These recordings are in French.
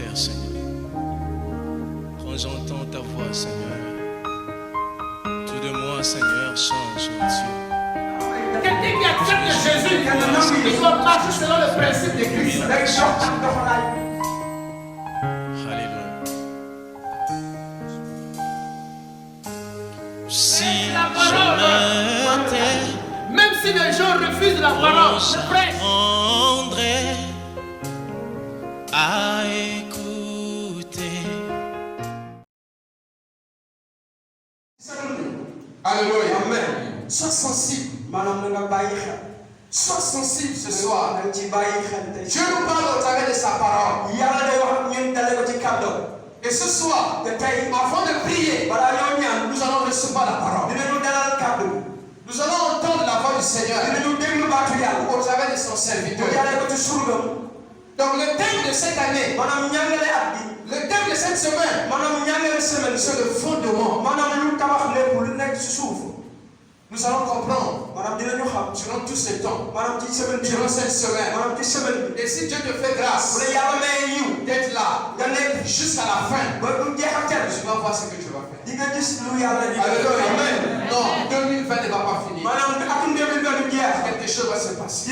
Père, Seigneur. Quand j'entends ta voix, Seigneur, tout de moi, Seigneur, change, mon Dieu. Quelqu'un qui accepte Jésus, il doit marcher selon le principe de Christ. Alléluia. Si La parole, même si les gens refusent la parole, je prêche. j'apprendrai à écouter. Alléluia. Amen. Sois sensible. Sois sensible ce soir. Dieu nous parle au travers de sa parole. Et ce soir, avant de prier, nous allons recevoir la parole. Nous allons entendre la voix du Seigneur au travers de son serviteur. Donc le thème de cette année, le thème de cette semaine, c'est le fondement. Nous allons comprendre durant tout ce temps, durant cette semaine. Et si Dieu te fait grâce d'être là jusqu'à la fin, tu vas voir ce que tu vas faire. Alléluia. Amen. Non, 2020 ne va pas finir. Quelque chose va se passer.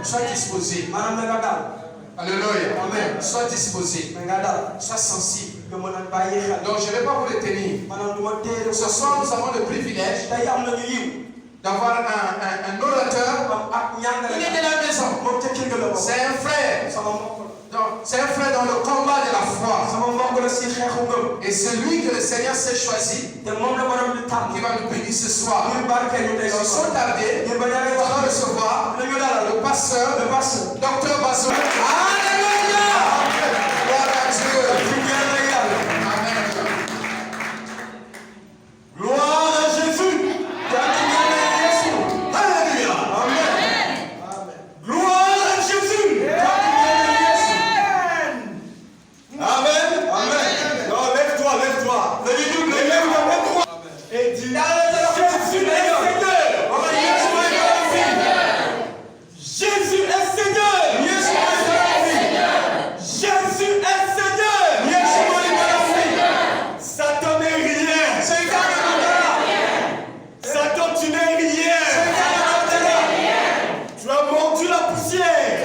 Sois disposé. Alléluia. Amen. Sois disposé. Sois sensible. Donc je ne vais pas vous retenir. Ce soir, nous avons le privilège d'avoir un orateur. Il est de la maison. C'est un frère. C'est un frère dans le combat de la foi. Et c'est lui que le Seigneur s'est choisi qui va nous bénir ce soir. Et sans tarder, nous allons recevoir le pasteur, Dr. Basso. Alléluia! Gloire à Dieu. Amen. Gloire à Jésus. Alléluia. Amen. Gloire à Jésus. Amen. Amen. Non, lève-toi, lève-toi. Lève-toi. Et dis, Jésus est Seigneur. Jésus est Seigneur. Jésus est Seigneur. Satan n'est rien. Satan, tu n'es rien. Tu as mordu la poussière.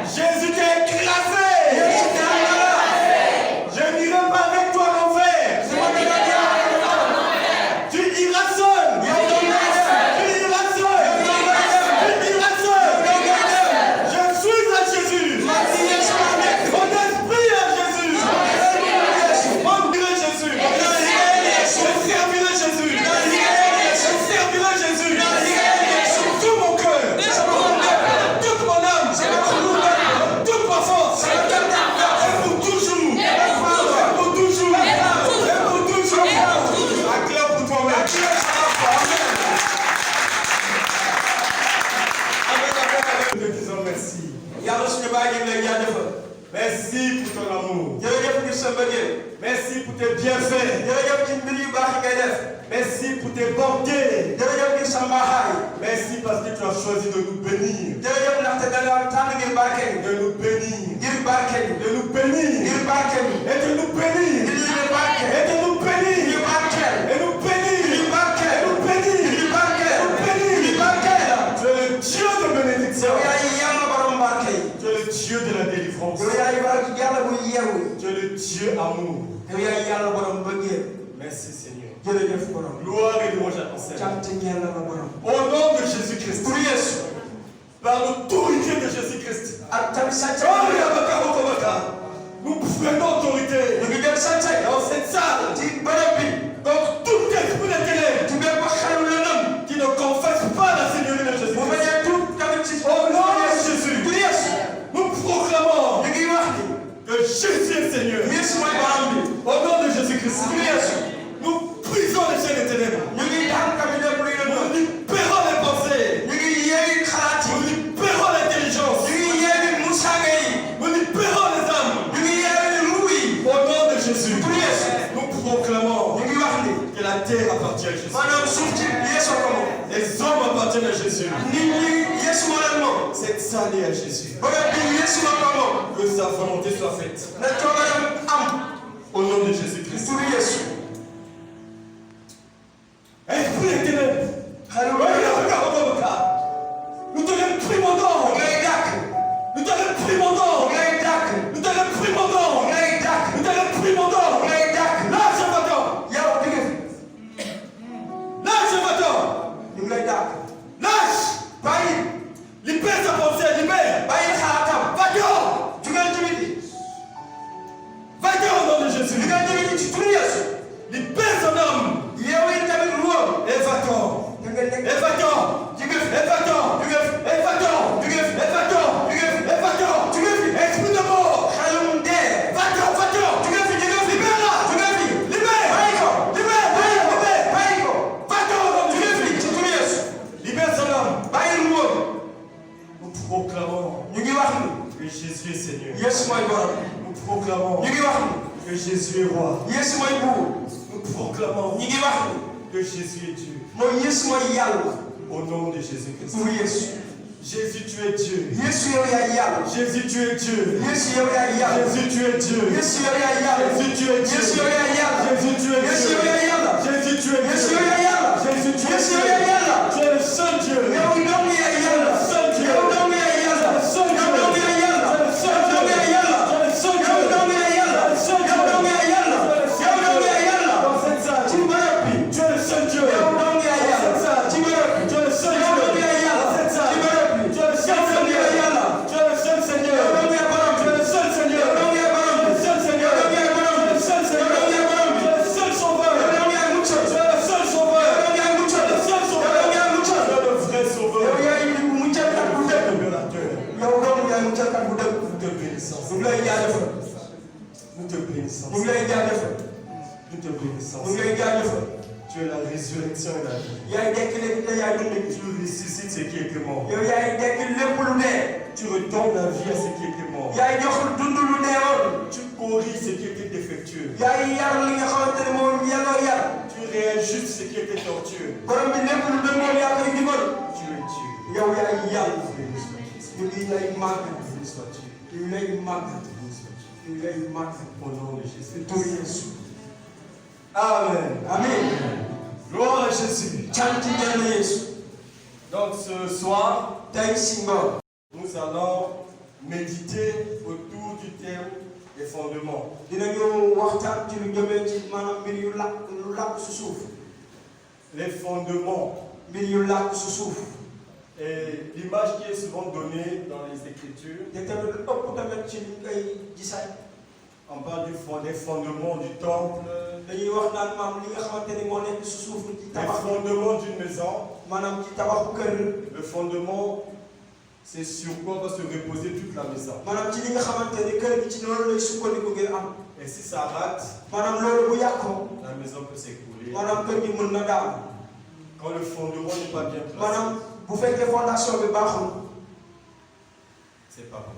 Jésus t'a écrasé. Je n'irai pas avec toi en enfer. Tu iras seul. Tu iras seul. Tu iras seul. Je suis à Jésus. Mon esprit à Jésus. Mon Dieu Jésus. Je servirai Jésus. Je servirai Jésus. Tout mon cœur. Toute mon âme. Toute ma force. Et pour toujours. Et pour toujours. Et pour toujours. Acclame pour toi-même. Amen. Nous disons merci. Merci pour ton amour. Merci pour tes bienfaits. Merci pour tes bontés. Merci parce que tu as choisi de nous bénir. De nous bénir. De nous bénir. Et de nous bénir. Et de nous bénir. Et nous bénir. Tu es le Dieu de bénédiction. Tu es le Dieu de la délivrance. Tu es le Dieu amour. Merci Seigneur. Gloire et louange à ton Seigneur. Au nom de Jésus-Christ. Par l'autorité de Jésus-Christ. Nous prenons autorité dans cette salle. Donc tout esprit de ténèbres qui ne confesse pas la Seigneurie de Jésus-Christ. Au nom de Jésus. Nous proclamons que Jésus est Seigneur. Au nom de Jésus-Christ. Nous brisons les chaînes des ténèbres. Nous libérons les pensées. Nous libérons l'intelligence. Nous libérons les âmes. Au nom de Jésus. Nous proclamons que la terre appartient à Jésus. Les hommes appartiennent à Jésus. Cette salle est à Jésus. Le sa volonté soit faite. Au nom de Jésus-Christ. Esprit éternel. Nous te réprimandons. Nous te réprimandons. Nous te réprimandons. Nous te réprimandons. Lâche va-t'en. Lâche va-t'en. Lâche. Libère sa pensée. Libère. Va-t'en. Va-t'en au nom de Jésus. Libère son âme. Et va-t'en. Et va-t'en. Et va-t'en. Et va-t'en. Et va-t'en. Et va-t'en. Esprit de mort. Va-t'en, va-t'en. Libère-la. Libère. Va-t'en au nom de Jésus. Libère son âme. Nous proclamons que Jésus est Seigneur. Nous proclamons que Jésus est roi. Nous proclamons que Jésus est Dieu. Au nom de Jésus-Christ. Jésus, tu es Dieu. Jésus, tu es Dieu. Jésus, tu es Dieu. Jésus, tu es Dieu. Jésus, tu es Dieu. Jésus, tu es Dieu. Jésus, tu es Dieu. Tu es le seul Dieu. Tu es le seul Dieu. Tu es le seul Dieu. Tu es le seul Dieu. Tu es le seul Dieu. Tu es le seul Dieu. Dans cette salle. Tu es le seul Dieu. Dans cette salle. Tu es le seul Dieu. Dans cette salle. Tu es le seul Seigneur. Tu es le seul Seigneur. Tu es le seul Seigneur. Tu es le seul Seigneur. Tu es le seul Seigneur. Tu es le seul sauveur. Tu es le seul sauveur. Tu es le seul sauveur. Tu es le vrai sauveur. Nous te bénissons. Nous te bénissons. Nous te bénissons. Tu es la résurrection et la vie. Tu ressuscites ce qui était mort. Tu redonnes la vie à ce qui était mort. Tu corriges ce qui était défectueux. Tu réajustes ce qui était tortueux. Tu es Dieu. Au nom de Jésus. Amen. Gloire à Jésus. Donc ce soir, nous allons méditer autour du thème des fondements. Les fondements. Et l'image qui est souvent donnée dans les Écritures, on parle des fondements du temple, les fondements d'une maison. Le fondement, c'est sur quoi va se reposer toute la maison. Et si ça rate, la maison peut s'écrouler. Quand le fondement n'est pas bien placé, c'est pas bon.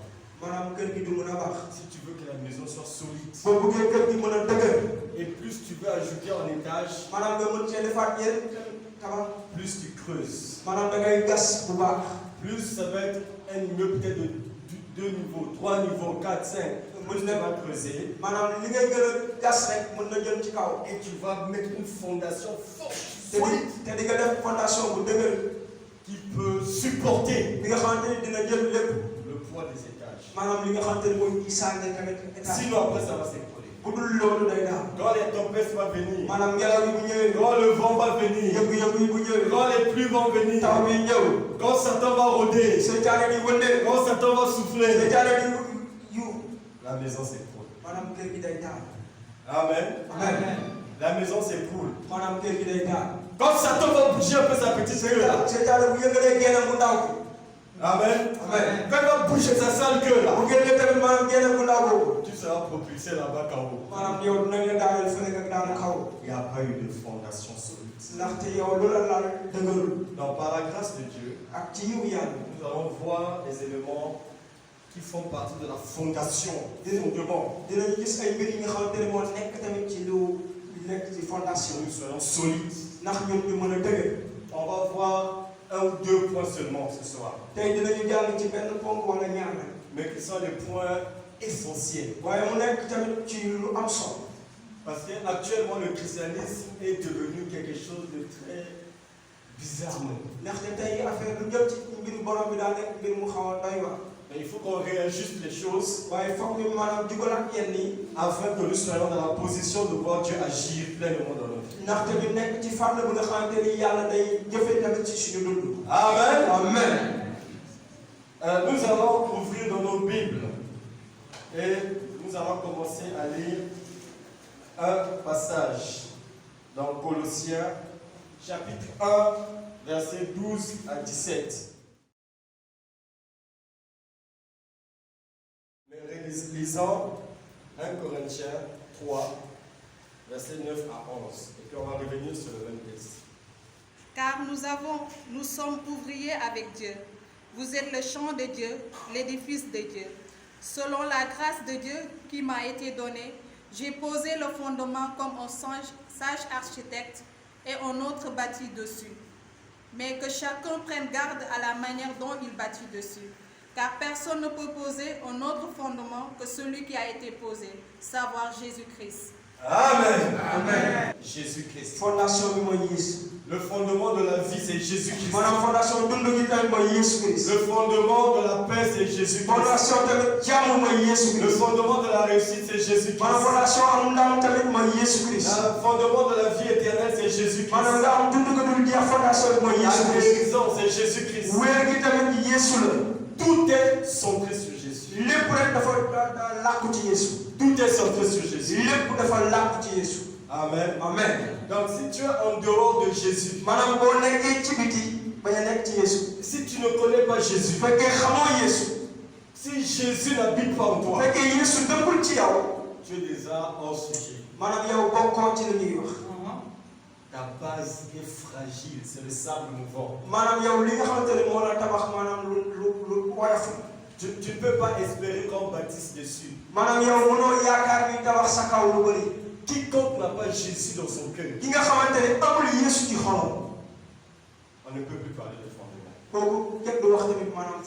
Si tu veux que la maison soit solide, et plus tu veux ajouter en étage, plus tu creuses. Plus ça va être un immeuble peut-être de 2 niveaux, 3 niveaux, 4, 5. Plus tu vas creuser. Et tu vas mettre une fondation forte, solide, qui peut supporter le poids des étages. Sinon après ça va s'écrouler. Quand les tempêtes vont venir, quand le vent va venir, quand les pluies vont venir, quand Satan va rôder, quand Satan va souffler, la maison s'écroule. Amen. La maison s'écroule. Quand Satan va bouger un peu sa petite queue là. Amen. Quand il va bouger sa sale queue là, tu seras propulsé là-bas KO. Il n'y a pas eu de fondation solide. Donc par la grâce de Dieu, nous allons voir les éléments qui font partie de la fondation des fondements. Nous serons solides. On va voir un ou deux points seulement ce soir. mais qui sont des points essentiels. waaye mu nekk tamit ci lu am solo. Parce qu'actuellement, le christianisme est devenu quelque chose de très bizarre. ndaxte tey affaire lu jëm ci mbiru borom bi daa nekk mbir mu xaw a doy waar. Mais il faut qu'on réajuste les choses waaye foog ñu maanaam jubalaat yenn yi. afin que nous soyons dans la position de voir Dieu agir pleinement dans notre vie. ndaxte ñu nekk ci fànn bu nga xamante ni yàlla day jëfee tamit ci suñu dund. Amen. Amen. Nous allons ouvrir dans nos Bibles et nous allons commencer à lire un passage dans Colossiens chapitre 1, versets 12 à 17. Mais lisons 1 Corinthiens 3, versets 9 à 11. Et puis on va revenir sur le même texte. Car nous sommes ouvriers avec Dieu. Vous êtes le champ de Dieu, l'édifice de Dieu. Selon la grâce de Dieu qui m'a été donnée, j'ai posé le fondement comme un sage architecte et un autre bâtit dessus. Mais que chacun prenne garde à la manière dont il bâtit dessus. Car personne ne peut poser un autre fondement que celui qui a été posé, savoir Jésus-Christ. Amen. Amen. Jésus-Christ. fondation bi mooy Yeesu. Le fondement de la vie, c'est Jésus-Christ. maanaam fondation dund gi tamit mooy Yeesu Christ. Le fondement de la paix, c'est Jésus-Christ. fondation tamit jàmm mooy Yeesu Le Christ. fondement de la réussite, c'est Jésus-Christ. maanaam fondation am ndam tamit mooy Yeesu Christ. Le fondement de la vie éternelle, c'est Jésus-Christ. maanaam nga am dund nga dul jeex fondation bi mooy Yeesu La Christ. guérison, c'est Jésus-Christ. wéer gi tamit Yeesu la. Tout est centré sur Jésus. lépp rek dafa làkku ci Yeesu. Tout est centré sur Jésus. lépp dafa làkku ci Yeesu. Amen. Amen. Donc si tu es en dehors de Jésus, maanaam boo nekkee ci biti bañ a nekk ci Yeesu. si tu ne connais pas Jésus, bu fekkee xamoo Yeesu. si Jésus n'habite pas en bu toi, fekkee Yeesu dëkkul ci yow. tu es déjà hors sujet. maanaam yow bokkoo ci li ñuy wax. Ta base est fragile, c'est le sable mouvant. maanaam yow li nga xamante ne moo la tabax maanaam lu woyof. Tu ne peux pas espérer qu'on bâtisse dessus. maanaam yow mënoo yaakaar ni tabax sa kaw lu bëri. Quiconque n'a pas Jésus dans son cœur, ki nga xamante ne amul Yeesu ci xolam. on ne peut plus parler de fondement. kooku kenn du wax tamit maanaam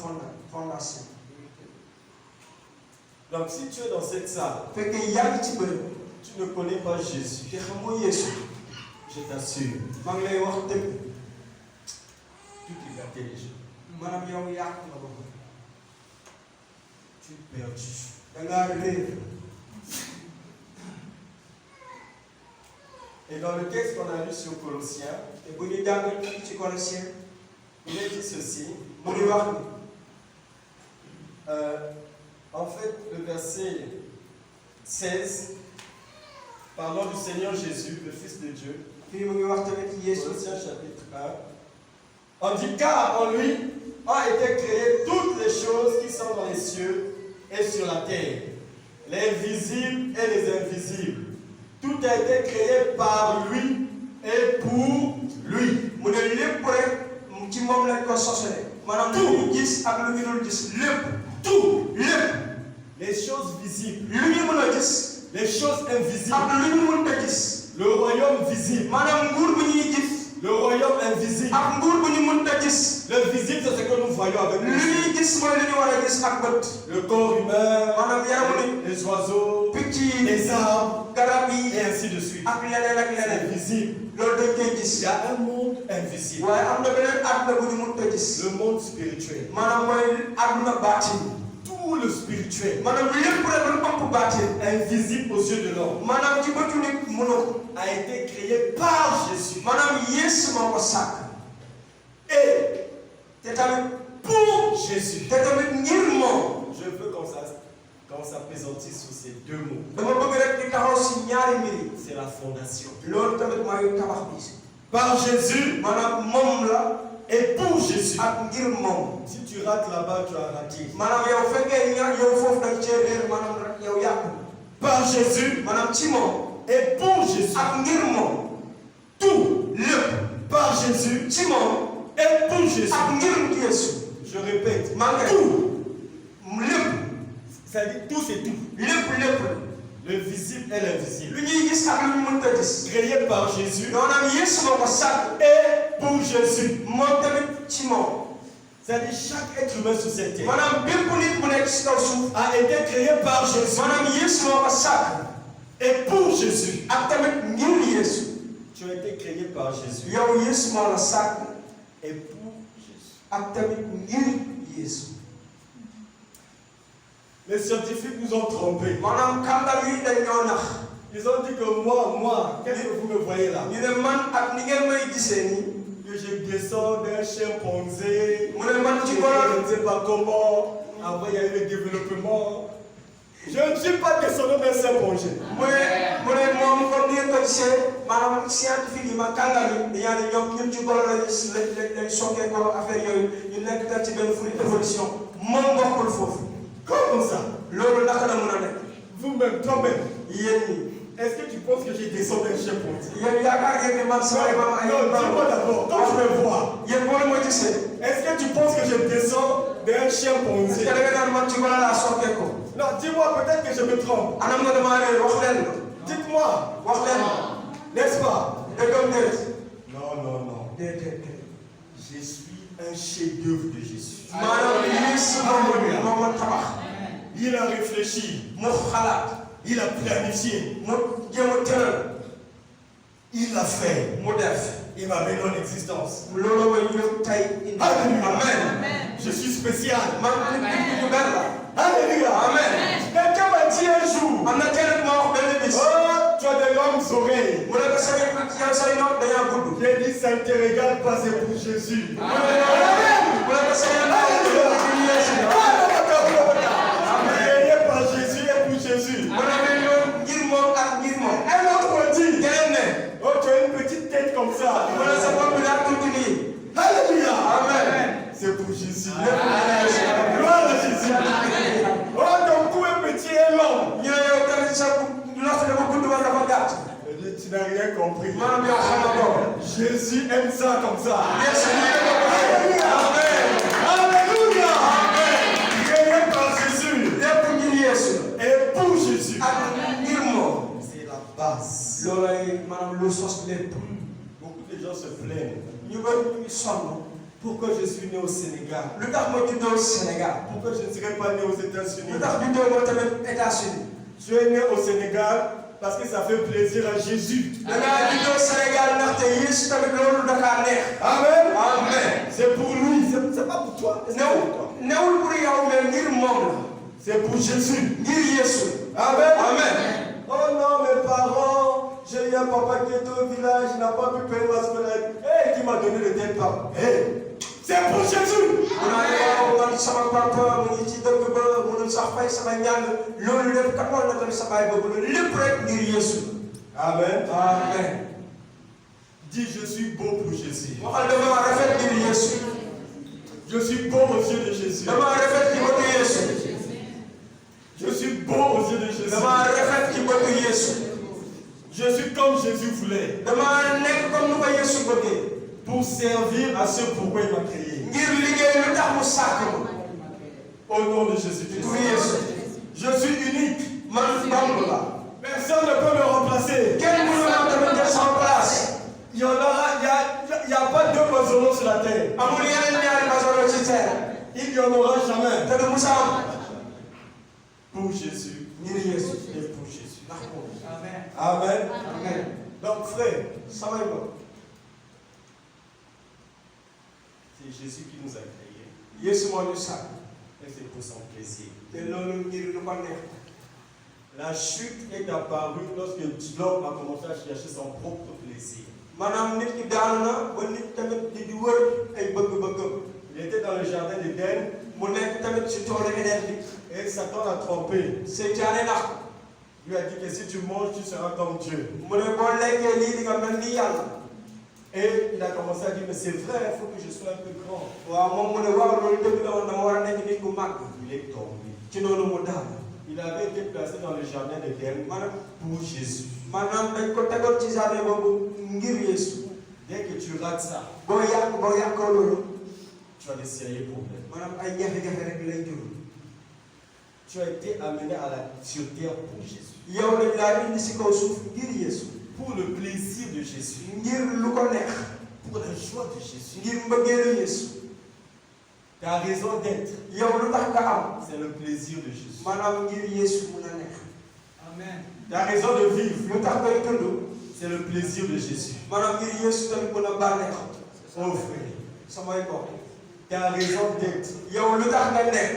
fondation. Donc si tu es dans cette salle, fekkee yaa ngi ci bërëb. tu ne connais pas Jésus, te xamoo Yeesu. je t'assure, maa ngi lay wax dëgg. tu es gâté déjà. maanaam yow yàq nga bopp. Tu es perdu. da ngaa réer. Et dans le texte qu'on a lu sur Colossiens, te bu ñu jàng ci Colossiens. il est dit ceci. mu ngi wax ni. En fait, le verset 16, parlant du Seigneur Jésus, le Fils de Dieu, fii mu ngi wax tamit Yeesu. Colossiens chapitre 1, on dit car en lui ont été créées toutes les choses qui sont dans les cieux et sur la terre, les visibles et les invisibles. Tout a été créé par lui et pour lui. mu ne lépp rek ci moom lañ ko sosale. maanaam lu ñu gis ak lu ñu dul gis lépp. Tout, lépp. les choses visibles, lu ñu mën a gis. les choses invisibles, ak lu ñu mën a gis. le royaume visible, maanaam nguur bu ñuy gis. le royaume invisible. ak nguur bu ñu mën a gis. Le visible, c'est ce que nous voyons avec lu nous. ñuy gis mooy lu ñu war a gis ak bët. Le corps humain, maanaam yaramu les oiseaux, nit. picc yi. les arbres, garab yi. et ainsi de suite. ak leneen ak C'est leneen. visible. loolu dañ koy Il gis. y a un monde invisible, waaye am na beneen àdduna bu ñu mën a gis. le monde spirituel. maanaam mooy àdduna baatin. Tout le spirituel, maanaam lépp rek lu ëpp baatin. invisible aux yeux de l'homme, maanaam ci bëtu nit mënoo ko. a été créé par Jésus. maanaam Yeesu moo ko sàkk. Et te tamit pour Jésus. te tamit ngir moom. Je veux qu'on s'appesantisse sur ces deux mots. dama bëgg rek di taxaw si ñaari mbir yi. C'est la fondation. loolu tamit mooy tabax bi. Par Jésus maanaam moom la. et pour Jésus. ak ngir moom. Si tu rates là-bas, tu as raté. maanaam yow fekkee ñaar yow foofu da nga cee réer maanaam rek yow yàqu. Par Jésus maanaam ci moom. et pour Jésus. ak ngir moom. Tout lépp. par Jésus ci moom. et pour Jésus. ak ngir Yeesu. Je répète, maa ngi tout. lépp. C'est-à-dire tout, c'est tout. lépp. Le visible et l'invisible. lu ñuy gis ak lu ñu mënta gis. Créé par Jésus maanaam Yeesu moo ko sàkk. et pour Jésus. moom tamit ci moom. C'est-à-dire chaque être humain sur cette terre maanaam bépp nit bu nekk ci kaw suuf a été créé par Jésus maanaam Yeesu moo ko sàkk et pour Jésus. ak tamit ngir Yeesu Tu as été créé par Jésus yow Yeesu moo la sàkk et pour Jésus. ak tamit ngir Yeesu Les scientifiques nous ont trompés. maanaam kàngam yi dañ ñoo nax Ils ont dit que moi, qu'est-ce que vous me voyez là? ñu ne man ak ni ngeen may gisee nii Que je descends d'un chimpanzé. mu ne man ci Je borom ne sais pas comment. Après, il y a eu le développement. Je ne suis pas descendu d'un chimpanzé. mu ne moom comme ni ngeen ko gisee maanaam scientifique yi ma kàngam yi dañaa ne ñoom ñun ci golo lañ sokkee ko affaire yooyu ñu nekk daal ci benn fruit d'évolution moom bokkul foofu Comment ça? loolu naka la mën a nekk Vous-même, toi-même, yéen ñi est-ce que tu penses que j'ai descendu d'un chimpanzé? yéen yaakaar ngeen ne man sama maam ay Non, dis-moi d'abord, quand tu me vois, yéen boo ma gisee est-ce que tu penses que je descends d'un chimpanzé? te da nga naan man ci golo laa sokkee ko Non, dis-moi, peut-être que je me trompe. anam nga damaa réer wax leen Dites-moi, wax leen n'est-ce pas? dëggam déet Non. déedéet Je suis un chef-d'œuvre de Jésus. maanaam Yeesu moo ma tabax Il a réfléchi, mu xalaat il a planifié, mu jéem a tëral il l'a fait. mu def Il m'a mis en existence. loolu mooy ñëw tey indi Alléluia. amen Je suis spécial. man nit ñu benn la Alléluia. amen Quelqu'un m'a dit un jour, am na keneen ma wax benn bis oh, tu as de longues oreilles. mu ne ko sa yow say nopp dañaa gudd J'ai dit, ça ne te regarde pas, c'est pour Jésus. mu ne ko sa yow Créé par Jésus et pour Jésus. mu ne ñoom ngir moom ak ngir moom Un autre dit, keneen ne oh, tu as une petite tête comme ça. mu ne sa bopp bi daa tuuti nii Alléluia. amen C'est pour Jésus. Gloire à Jésus. Oh, ton cou est petit et long. ñu ne yow tamit sa loxo dafa gudd wala dafa gàtt Je dis, tu n'as rien compris. maanaam yow xam nga ko Jésus aime ça comme ça. Yeesu ñu ne ko amen Alléluia. Créé par Jésus lépp ngir Yeesu et pour Jésus. ak ngir moom C'est la base. loolay maanaam lu sos lépp Beaucoup de gens se plaignent. ñu bëri ñu ngi sonn Pourquoi je suis né au Sénégal? lu tax ma juddoo Sénégal Pourquoi je ne serais pas né aux États-Unis? lu tax juddoo ma tamit États-Unis Je suis né au Sénégal parce que ça fait plaisir à Jésus. da ngaa juddoo Sénégal ndaxte Yeesu tamit loolu da kaa neex Amen. amen C'est pour lui, c'est pas pour toi. C'est pour toi. newul pour yow mais ngir moom C'est pour Jésus. la ngir Yeesu Amen. amen Oh non, mes parents, j'ai eu un papa qui était au village, il n'a pas pu payer ma scolarité. Hey, qui m'a donné le tel pas. Hey, c'est pour Jésus. mu naa yow man sama papa mu ngi ci dëkk ba mënul sax fay sama njàng loolu lépp kat war na tamit sa baay boobu loolu lépp rek ngir Yeesu Amen. amen Dis, je suis beau pour Jésus. waxal dama rafet ngir Yeesu Je suis beau aux yeux de Jésus. dama rafet ci bëtu Yeesu Je suis beau aux yeux de Jésus. dama rafet ci bëtu Yeesu Je suis comme Jésus voulait. dama nekk comme nu ko Yeesu bëggee Pour servir à ce pourquoi il m'a créé. ngir liggéey lu tax mu sàkk ma Au nom de Jésus-Christ. pour Yeesu Je suis unique. man dong la Personne ne peut me remplacer. kenn mënu ma tamit jël sama place Il y a pas deux maisons sur la terre. amul yeneen ñaari masoro ci terre Il n'y en aura jamais. te du musa am Pour Jésus ngir Yeesu et pour Jésus. ndax moom Amen. amen Donc frère, samay bopp c'est Jésus qui nous a créés. Yeesu moo ñu sàkk Et c'est pour son plaisir. te loolu ngir lu ko neex La chute est apparue lorsque l'homme a commencé à chercher son propre plaisir. maanaam nit ki daanu na ba nit tamit di wër ay bëgg-bëggam Il était dans le jardin d'Éden mu nekk tamit ci toolu Éden bi et Satan l'a trompé. seytaane nax Il lui a dit que si tu manges, tu seras comme Dieu. mu ne boo lekkee lii di nga mel ni yàlla Et il a commencé à dire, mais c'est vrai, il faut que je sois un peu grand. waaw moom mu ne waaw loolu dëgg la woon dama war a nekk nit ku màgg Il est tombé. ci loolu mu daal Il avait été placé dans le jardin d'Éden maanaam pour Jésus. maanaam dañ ko tegoon ci jardin boobu ngir Yeesu Dès que tu rates ça, boo yàqoo loolu tu as des sérieux problèmes. maanaam ay jafe-jafe rek lay jur Tu as été amené sur terre pour Jésus. yow dañ laa indi si kaw suuf ngir Yeesu Pour le plaisir de Jésus. ngir lu ko neex Pour la joie de Jésus. ngir mbëggeelu Yeesu Ta raison d'être, yow lu tax nga am c'est le plaisir de Jésus. maanaam ngir Yeesu mun a neex. Amen. Ta raison de vivre, lu tax ngay dund c'est le plaisir de Jésus. maanaam ngir Yeesu tamit mun a bànneex. Oh frère, samay bokk ta raison d'être, yow lu tax nga nekk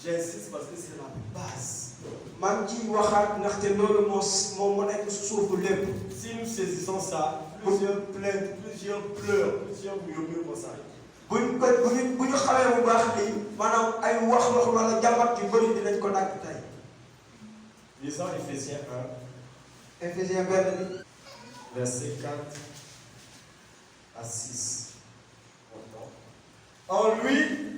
j'insiste parce que c'est la base. man ci waxaat ndaxte loolu moo nekk suufu lépp. Si nous saisissons ça, plusieurs plaintes, plusieurs pleurs, plusieurs murmures vont s'arrêter. bu ñu xamee bu baax lii maanaam ay wax wala jàmbat yu bëri dinañ ko dàgg tey. Lisons Éphésiens 1, Éphésiens 1 versets 4 à 6. En lui,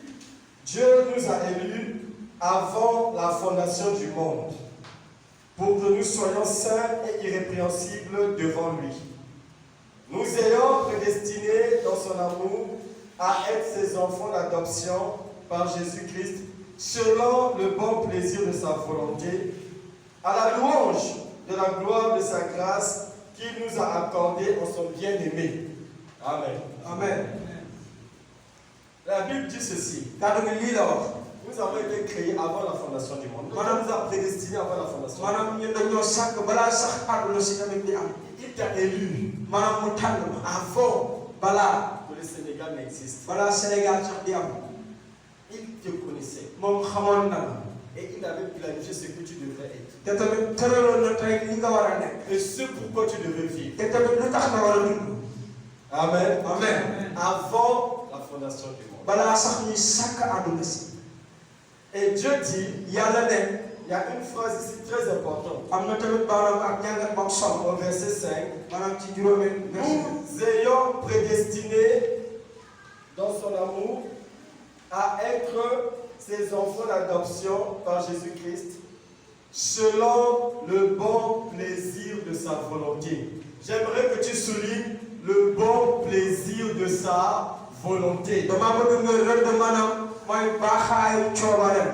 Dieu nous a élus avant la fondation du monde, pour que nous soyons saints et irrépréhensibles devant lui. Nous ayons prédestinés dans son amour à être ses enfants d'adoption par Jésus-Christ, selon le bon plaisir de sa volonté, à la louange de la gloire de sa grâce qu'il nous a accordée en son bien-aimé. Amen. Amen. La Bible dit ceci. kàddu gi lii la wax. Nous avons été créés avant la fondation du monde. Dieu nous a prédestinés avant la fondation. maanaam ñun dañoo sàkk balaa sax àdduna si tamit di am. Il t'a élu maanaam mu tànn ma avant balaa que le Sénégal n'existe. balaa Sénégal sax di am. Il te connaissait moom xamoon na la. et il avait planifié ce que tu devrais être. te tamit tëraloon na tey li nga war a nekk. Et ce pourquoi tu devais vivre. te tamit lu tax nga war a dund. Amen. Amen. Avant la fondation du monde. balaa sax ñuy sàkk àdduna si. Et Dieu dit, yàlla ne il y a une phrase ici très importante. am na tamit maanaam ak njàngat bam solo. Au verset 5. maanaam ci juróomeel verset. Nous ayons prédestiné dans son amour à être ses enfants d'adoption par Jésus-Christ selon le bon plaisir de sa volonté. J'aimerais que tu soulignes le bon plaisir de sa volonté. damaa bëgg nga rëdd maanaam mooy baaxaayu coobareem.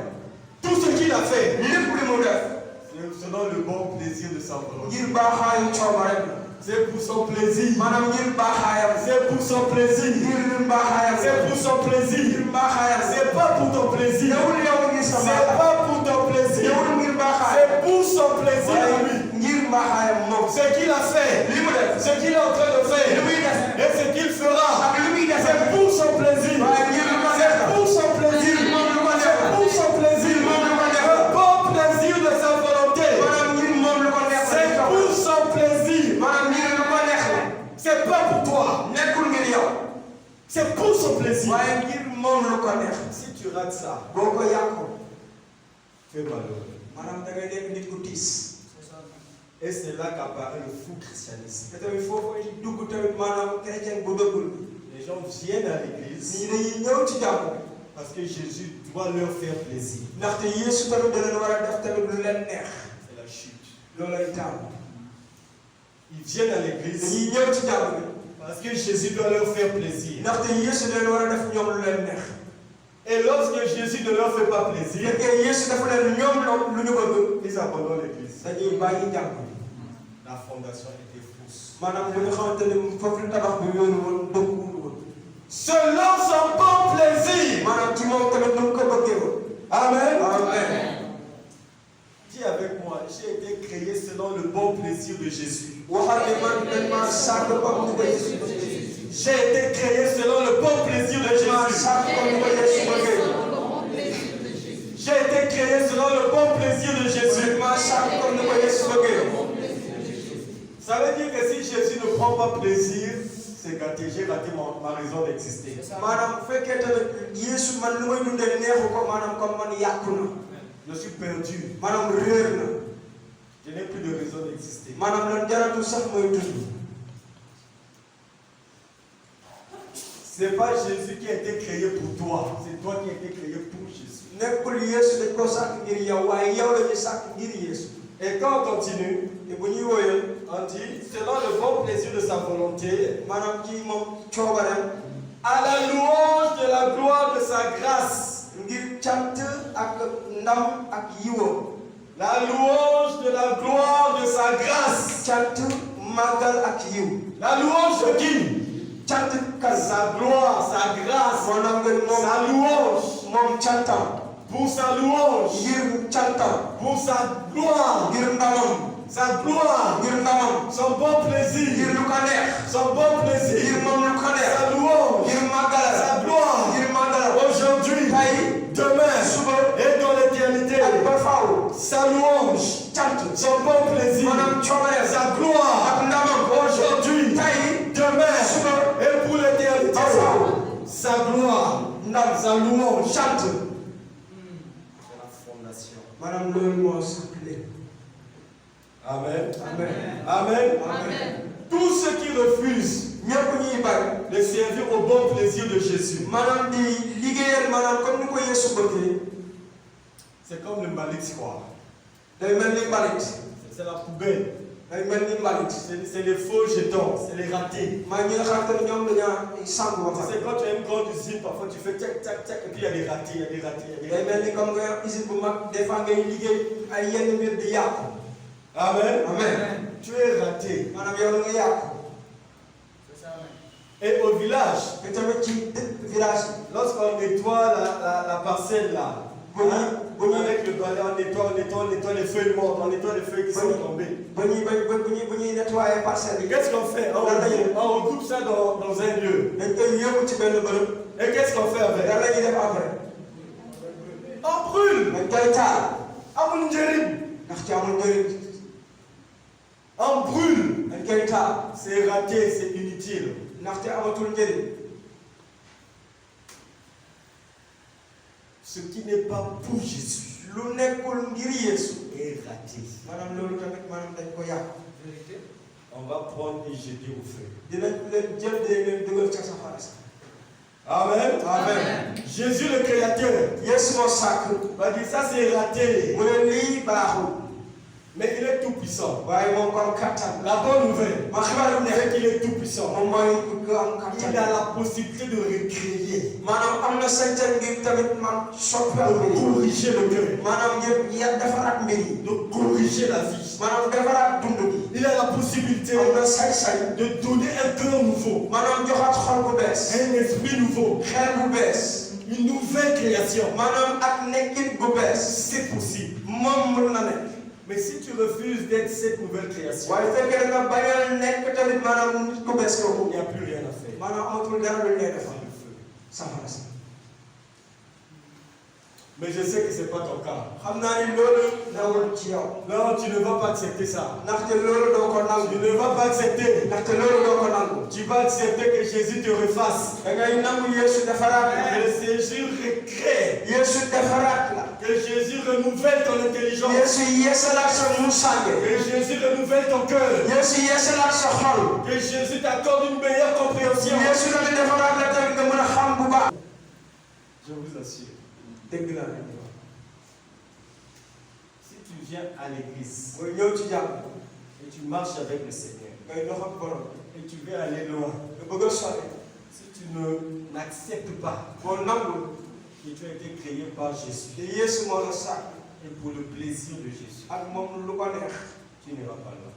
Tout ce qu'il a fait, lépp li mu def. c'est selon le bon plaisir de sa volonté. ngir baaxaayu coobareem la. C'est pour son plaisir. maanaam ngir baaxaayam. C'est pour son plaisir. ngir baaxaayam. C'est pour son plaisir. ngir baaxaayam. C'est pas pour ton plaisir. newul yow ngir sa C'est baaxaay. pas pour ton plaisir. newul ngir baaxaayam. C'est pour son plaisir à lui. ngir baaxaayam moom. Ce qu'il a fait, li mu def. ce qu'il est en train de faire, li muy def. et ce qu'il fera, ak li muy def. c'est pour son plaisir. waaye ngir lu ko neex la. C'est pour son plaisir. moom lu ko neex la. C'est pour son plaisir. moom lu ko neex la. Le bon plaisir de sa volonté. maanaam ngir moom lu ko neex la. C'est pour son plaisir. maanaam ngir lu ko neex la. C'est pas pour toi. nekkul ngir yow. C'est pour son plaisir. waaye ngir moom lu ko neex. Si tu rates ça, boo ko yàqu. fais malheur. maanaam da ngay nekk nit ku tiis. Et c'est là qu'apparaît le faux christianisme. te tamit foofu dugg tamit maanaam chrétien bu dëggul. Les gens viennent à l'église ñii dañuy ñëw ci jàmm. parce que Jésus doit leur faire plaisir. ndaxte Yeesu tamit da leen war a def tamit lu leen neex. C'est la chute. loolay taam. Ils viennent à l'église dañuy ñëw ci jàmm bi. parce que Jésus doit leur faire plaisir. ndaxte Yeesu da leen war a def ñoom lu leen neex. Et lorsque Jésus ne leur fait pas plaisir, fekkee Yeesu dafa leen ñoom lu ñu bëgg. ils abandonnent l'église. dañuy bàyyi jàmm. La fondation était fausse. maanaam li nga xamante ne foofu la tabax bi yoonu woon dëgguwul woon. Selon son bon plaisir. maanaam ci moom tamit nu mu ko bëggee woon. Amen. Amen. Dis avec moi, j'ai été créé selon le bon plaisir de Jésus. waxal ne man dañ maa sàkk comme ni ko Yeesu bëggee. J'ai été créé selon le bon plaisir de dañ maa Jésus. sàkk comme ni ko Yeesu bëggee. J'ai été créé selon le bon plaisir de Jésus. dañ maa sàkk comme ni ko Yeesu bëggee. Ça veut dire que si Jésus ne prend pas plaisir, c'est gâté, j'ai raté ma raison d'exister. maanaam bu fekkee tamit Yeesu man lu may dundee neexu ko maanaam comme man yàqu na. Je suis perdu. maanaam réer na. Je n'ai plus de raison d'exister. maanaam lan jaratul sax mooy dund. C'est pas Jésus qui a été créé pour toi, c'est toi qui as été créé pour Jésus. nekkul Yeesu dañ ko sàkk ngir yow waaye yow la ñu sàkk ngir Yeesu. Et quand on continue, te bu ñuy wóoyee on dit, selon le bon plaisir de sa volonté, maanaam ci moom coobareem à la louange de la gloire de sa grâce. ngir cant ak ndam ak yiwam. La louange de la gloire de sa grâce. cant màggal ak yiw. La louange de qui? sa gloire, sa grâce, sa louange, pour sa louange, pour sa gloire, son bon plaisir, sa louange, sa gloire, aujourd'hui, demain et dans l'éternité, sa louange, son bon plaisir, sa gloire, aujourd'hui, demain et pour l'éternité, sa gloire, sa louange, chante. C'est la fondation. Madame le mot s'appelait. Amen. Amen. Amen. Amen. Tous ceux qui refusent de servir au bon plaisir de Jésus, Madame dit, liguer, madame, comme nous connaissons ce côté. c'est comme le malik quoi. C'est C'est la poubelle. C'est les faux jetons, c'est les ratés. C'est quand tu as une grande usine, parfois tu fais tac tac tac et puis il y a des ratés, il y a des ratés, il y a des ratés. Amen. Amen. Tu es raté. Et au village, lorsqu'on nettoie la parcelle là, avec le balai, on nettoie les feuilles mortes, on nettoie les feuilles qui sont tombées. Qu'est-ce qu'on fait? On regroupe ça dans un lieu. Et qu'est-ce qu'on fait avec? On brûle. On brûle. C'est raté, c'est inutile. Ce qui n'est pas pour Jésus est raté. On va prendre et jeter au feu. Amen. Amen. Jésus le Créateur va dire ça c'est raté. Mais il est tout puissant. La bonne nouvelle, c'est qu'il est tout puissant. Il a la possibilité de recréer, de corriger le cœur, de corriger la vie. Il a la possibilité de donner un cœur nouveau, un esprit nouveau, une nouvelle création. C'est possible. Mais si tu refuses d'être cette nouvelle création, il n'y a plus rien à faire. Mais je sais que ce n'est pas ton cas. Non, tu ne vas pas accepter ça. Tu ne vas pas accepter. Tu vas accepter que Jésus te refasse. Que Jésus recrée. Que Jésus renouvelle ton intelligence. Que Jésus renouvelle ton cœur. Que Jésus t'accorde une meilleure compréhension. Je vous assure. Si tu viens à l'église et tu marches avec le Seigneur et tu veux aller loin, si tu n'acceptes pas que tu as été créé par Jésus et pour le plaisir de Jésus, tu n'iras pas loin.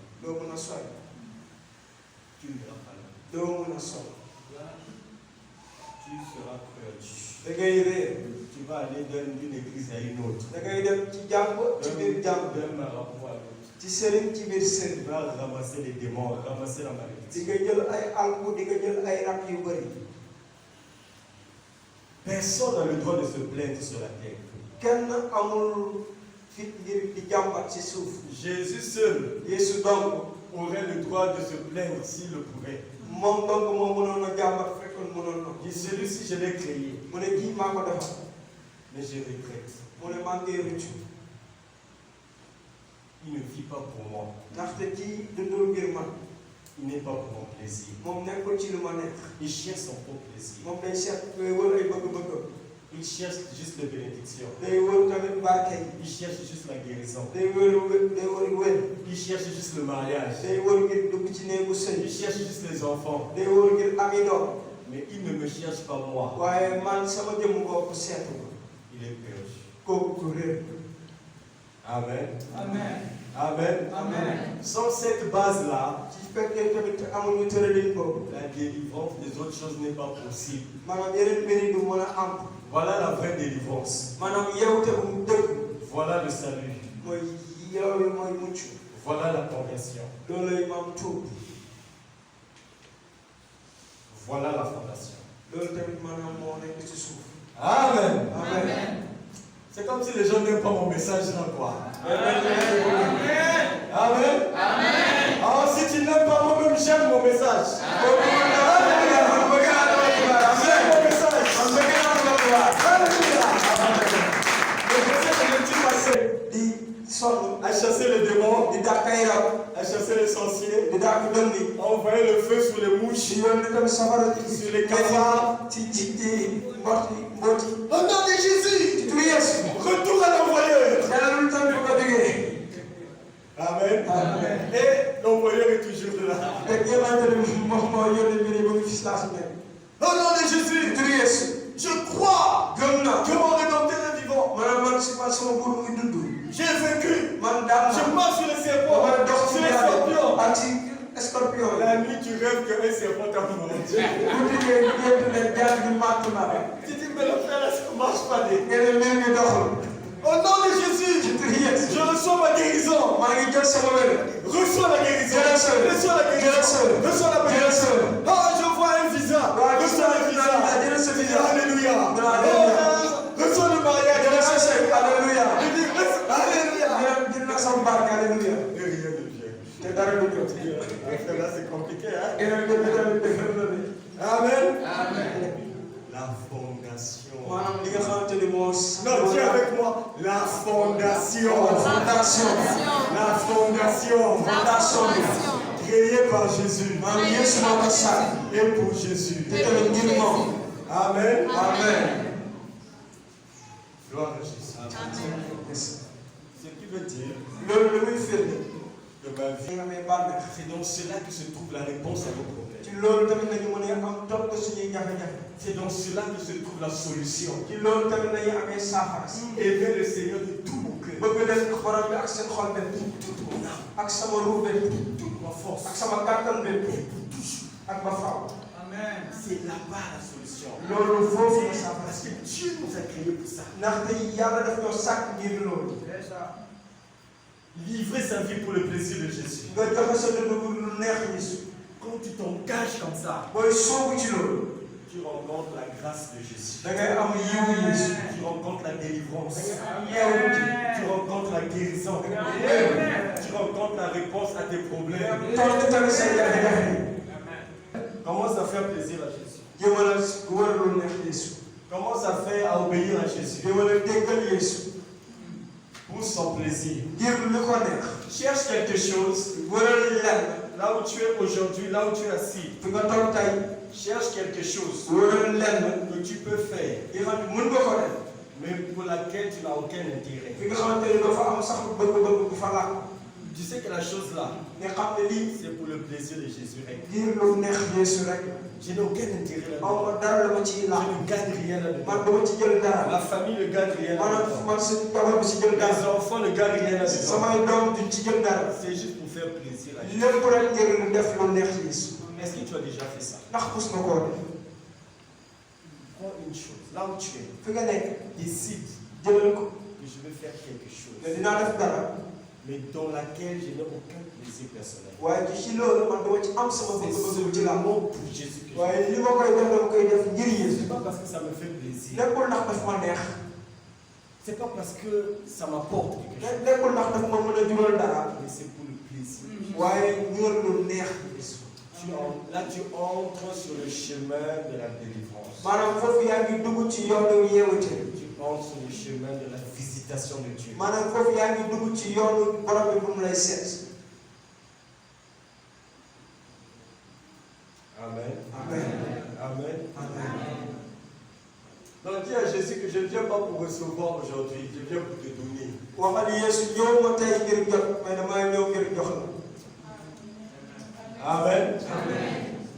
Tu n'iras pas loin. Tu seras perdu. Tu vas aller d'une église à une autre. D'un marabout à l'autre. Tu vas ramasser les démons, ramasser la malédiction. Personne n'a le droit de se plaindre sur la terre. Jésus seul aurait le droit de se plaindre s'il le pouvait. Et celui-ci, je l'ai créé. Mais je regrette. Il ne vit pas pour moi. Il n'est pas pour mon plaisir. Il cherche son propre plaisir. Il cherche juste la bénédiction. Il cherche juste la guérison. Il cherche juste le mariage. Il cherche juste les enfants. Mais il ne me cherche pas moi. Il est perdu. Amen. Amen. Amen. Amen. Sans cette base-là, ci fekkee tamit amuñu tëralin boobu la délivrance des autres choses n'est pas possible. maanaam yeneen mbir yi du mën a am Voilà la vraie délivrance. maanaam yeewte bu mu dëgg Voilà le salut. mooy yeewu mooy mucc Voilà la conversion. loolay maam tuub Voilà la fondation. loolu tamit maanaam moo nekk ci suuf. Amen. Amen. C'est comme si les gens n'aiment pas mon message là, quoi. Amen. Amen. Alors si tu n'aimes pas moi-même, j'aime mon message. J'aime mon message. Alléluia. Le verset que je dis passé, di sonn à chasser les démons, di dàq ay rab à chasser les sorciers, di dàq dënn yi à envoyer le feu sur les di mouches, yónni tamit safara sur les cafards. ci mbooti Au nom de Jésus, ci turu Yeesu retour à l'envoyeur. yàlla lu tamit bu ko jógee Amen. Amen. Et l'envoyeur est toujours de là. te yéemante ne moom moo yónni mbir yi ba mu fi saa su nekk Au nom de ci Jésus, turu Yeesu je crois gëm naa que mon Rédempteur est vivant. maanaam man si man sama buur mu ngi dund J'ai vaincu. man daan Je naa marche sur les serpents, wala dox ci sur les scorpions. ak ci scorpion yi La nuit, tu rêves qu'un serpent t'a mordu. bu liggéey génn ne jaan bi màtt na Tu dis, mais le frère, là, ça ne marche pas. ngeen ne mbir mi doxul Au nom de ci Jésus, turu Yeesu je reçois ma guérison. maa ngi jël sama wér Reçois la guérison. Reçois. Reçois la guérison. Reçois la guérison. Reçois. Oh, je vois un visa. Reçois le visa. Reçois le visa. Alléluia. Alléluia. Oh, reçois le mariage. Alléluia. Je dis, Alléluia. dina sama barke Alléluia Et rien ne vient. te dara du jot Frère, là, c'est compliqué, hein? yeneen gën a tamit defal na ni Amen. La fondation. maanaam li nga xamante ni moo Non, dis avec moi. La fondation. fondation La fondation. fondation Créée par Jésus. maanaam Yeesu moo ko sàkk Et pour Jésus. te tamit ngir moom Amen. amen Gloire à Jésus. Yes. Ce qui veut dire loolu lu muy firnde que ma vie, li nga may bànneex c'est dans cela que se trouve la réponse à vos problèmes. ci loolu tamit nañu mën a am topp suñuy jafe-jafe C'est dans cela que se trouve la solution. ci loolu tamit nañu amee saafara si Aimer le Seigneur de tout mon cœur, bëgg def borom bi ak seen xol bépp toute mon âme, ak sama ruux bépp toute ma ak force. sama kàttan bépp ak ba faaw Amen. C'est là-bas la solution. loolu foofu la saafara Parce si que Dieu nous a créés pour ça. ndaxte yàlla daf ñoo sàkk ngir loolu C'est ça. Livrer sa vie pour le plaisir de Jésus. nga joxe sa dund bu lu neex Yeesu Quand tu t'engages comme ça, booy soobu ci loolu tu rencontres la grâce de Jésus. da ngay am yiwu Yeesu Tu rencontres la délivrance. yeewu ci Tu rencontres la guérison. Tu rencontres la réponse à tes problèmes. tontu tamit say jafe-jafe yi Commence à faire plaisir à Jésus. jéemal a wër lu neex Yeesu Commence à faire, à obéir à Jésus. jéemal a déggal Yeesu Pour son plaisir. ngir lu ko neex Cherche quelque chose. wëral lenn Là où tu es aujourd'hui, là où tu es assis. fi nga toog tey Cherche quelque chose wëral lenn que tu peux faire, yi xam ne mën nga ko def mais pour laquelle tu n'as aucun intérêt. fi nga xamante ni dafa am sax bëgg-bëgg bu fa làkk Tu sais que la chose là, nga xam ne lii c'est pour le plaisir de Jésus. ngir lu neex Yeesu rek Je n'ai aucun intérêt là-dedans. aw ma dara la ma ciy Je làkk ne gagne rien là-dedans. man dama ci jël dara Ma famille ne gagne rien maanaam là-dedans. man si papa bi si jël Mes dara enfants ne gagnent rien là-dedans. samay doom duñ ci jël dara C'est juste pour faire plaisir à Jésus. lépp rek ngir lu def lu neex Yeesu Est-ce que tu as déjà fait ça? ndax pus na koo def Prends une chose. Là où tu es, fi nga nekk décide jëlal ko que je vais faire quelque chose, ne dinaa def dara mais dans laquelle je n'ai aucun plaisir personnel. waaye ci loolu man dama ci am sama C'est bëgg-bëgg bu ci la seulement pour Jésus que je fais. waaye li ma koy def dama koy def ngir Yeesu C'est pas parce que ça me fait plaisir. nekkul ndax daf ma neex C'est pas parce que ça m'apporte quelque chose. nekkul ndax daf ma mën a jural dara Mais c'est pour le plaisir. waaye ngir lu neex Yeesu Là, tu entres sur le chemin de la délivrance. maanaam foofu yaa ngi dugg ci yoonu yeewute Tu entres sur le chemin de la visitation de Dieu. maanaam foofu yaa ngi dugg ci yoonu borom bi bu mu lay seet Amen. amen Amen. amen Donc dis à Jésus que je ne viens pas pour recevoir aujourd'hui, je viens pour te donner. waxal Yeesu ñëw ma tey ngir jot mais damaa ñëw ngir jox la Amen.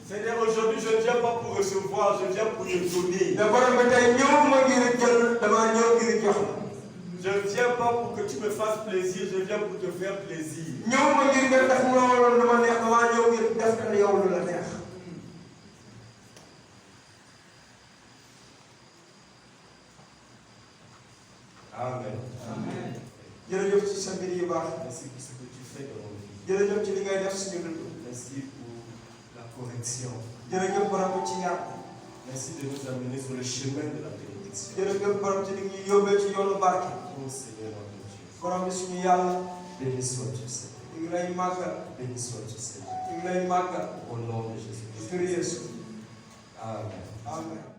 Seigneur, aujourd'hui je ne viens pas pour recevoir, je viens pour te donner. mais borom bi tey ñëw ma ngir jël damaa ñëw ngir jox la Je ne viens pas pour que tu me fasses plaisir, je viens pour te faire plaisir. ñëwuma ngir nga def loolu lu ma neex damaa ñëw ngir def na yow lu la neex. Amen. jërëjëf ci sa mbir yu baax. Merci pour ce que tu fais dans nos vies. jërëjëf ci li ngay def suñu dund. Merci pour la correction. jërëjëf borom bi ci yar. Merci de nous amener sur le chemin de la bénédiction. jërëjëf borom ci li ñuy yóbbee ci yoonu barke. Oh Seigneur notre Dieu. borom bi suñu yàlla. Béni sois-tu, Seigneur. ñu ngi lay màggal. Béni sois-tu, Seigneur. ñu ngi lay màggal. Au nom de Jésus. tur Yeesu. Amen. Amen.